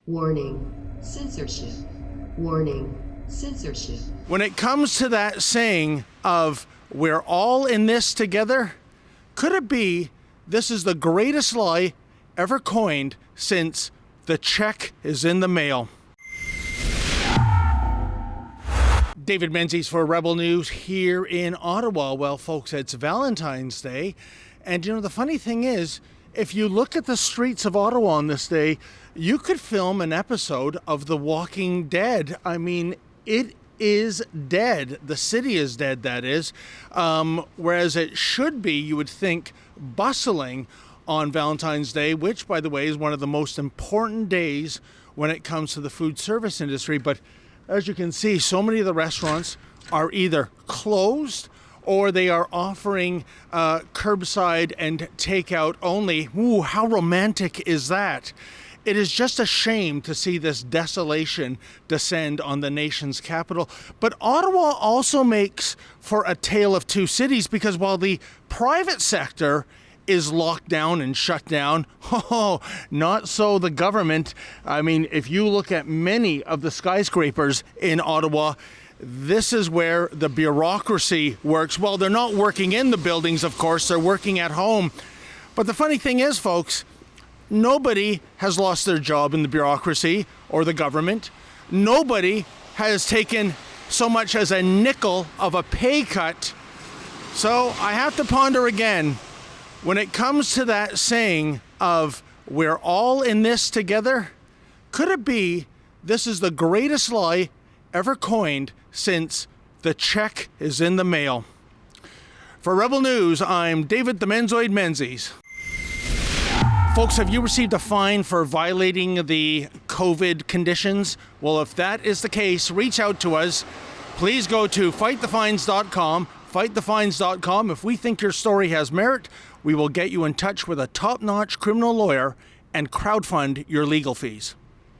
Warning, censorship. Warning, censorship. When it comes to that saying of we're all in this together, could it be this is the greatest lie ever coined since the check is in the mail? David Menzies for Rebel News here in Ottawa. Well, folks, it's Valentine's Day. And you know, the funny thing is, if you look at the streets of Ottawa on this day, you could film an episode of The Walking Dead. I mean, it is dead. The city is dead, that is. Whereas it should be, you would think, bustling on Valentine's Day, which, by the way, is one of the most important days when it comes to the food service industry. But as you can see, so many of the restaurants are either closed or they are offering curbside and takeout only. Ooh, how romantic is that? It is just a shame to see this desolation descend on the nation's capital. But Ottawa also makes for a tale of two cities, because while the private sector is locked down and shut down, not so the government. I mean, if you look at many of the skyscrapers in Ottawa, this is where the bureaucracy works. Well, they're not working in the buildings, of course, they're working at home. But the funny thing is, folks, nobody has lost their job in the bureaucracy or the government. Nobody has taken so much as a nickel of a pay cut. So I have to ponder again, when it comes to that saying of we're all in this together, could it be this is the greatest lie ever coined since the check is in the mail? For Rebel News, I'm David the Menzoid Menzies. Folks, have you received a fine for violating the COVID conditions? Well, if that is the case, reach out to us. Please go to fightthefines.com, fightthefines.com. If we think your story has merit, we will get you in touch with a top-notch criminal lawyer and crowdfund your legal fees.